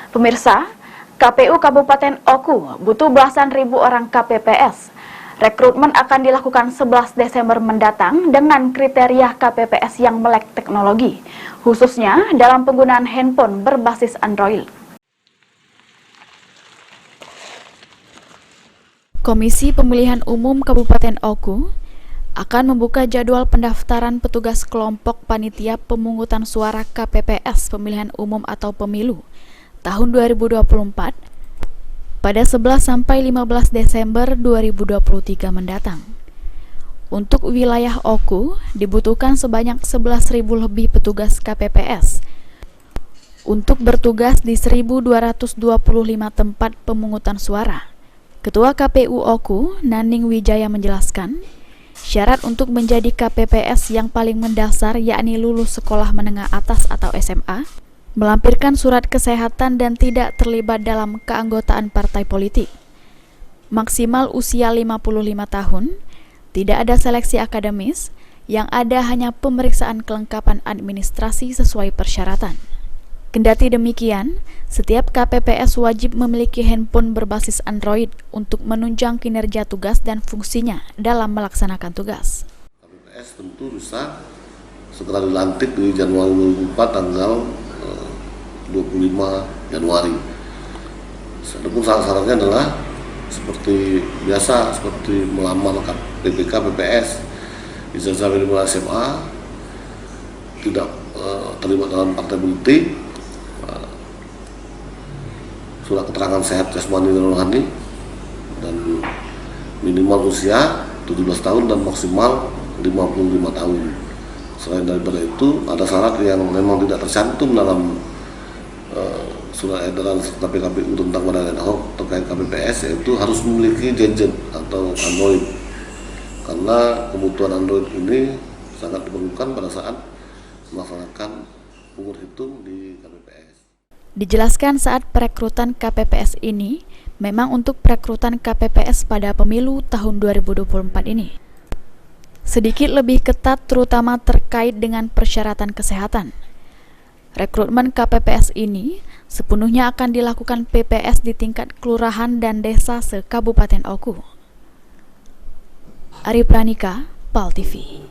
Pemirsa, KPU Kabupaten Oku butuh belasan ribu orang KPPS. Rekrutmen akan dilakukan 11 Desember mendatang dengan kriteria KPPS yang melek teknologi, khususnya dalam penggunaan handphone berbasis Android. Komisi Pemilihan Umum Kabupaten Oku akan membuka jadwal pendaftaran petugas kelompok panitia pemungutan suara KPPS Pemilihan Umum atau Pemilu tahun 2024 pada 11 sampai 15 Desember 2023 mendatang. Untuk wilayah Oku dibutuhkan sebanyak 11.000 lebih petugas KPPS untuk bertugas di 1.225 tempat pemungutan suara. Ketua KPU Oku, Naning Wijaya menjelaskan, syarat untuk menjadi KPPS yang paling mendasar yakni lulus sekolah menengah atas atau SMA, melampirkan surat kesehatan dan tidak terlibat dalam keanggotaan partai politik. Maksimal usia 55 tahun, tidak ada seleksi akademis, yang ada hanya pemeriksaan kelengkapan administrasi sesuai persyaratan. Kendati demikian, setiap KPPS wajib memiliki handphone berbasis Android untuk menunjang kinerja tugas dan fungsinya dalam melaksanakan tugas. KPPS tentu bisa segera dilantik di Januari 2004 tanggal 25 Januari. Adapun syarat-syaratnya adalah seperti biasa, seperti melamar PPK PPS, ijazah minimal SMA, tidak terlibat dalam partai politik, surat keterangan sehat jasmani dan rohani, dan minimal usia 17 tahun dan maksimal 55 tahun. Selain daripada itu, ada syarat yang memang tidak tercantum dalam surat edaran serta PKPU tentang badan ad hoc terkait KPPS, yaitu harus memiliki gadget atau Android, karena kebutuhan Android ini sangat diperlukan pada saat melaksanakan pungut hitung di KPPS. Dijelaskan saat perekrutan KPPS ini memang untuk perekrutan KPPS pada pemilu tahun 2024 ini sedikit lebih ketat, terutama terkait dengan persyaratan kesehatan. Rekrutmen KPPS ini sepenuhnya akan dilakukan PPS di tingkat kelurahan dan desa se-Kabupaten Oku. Ari Pranika, PAL TV.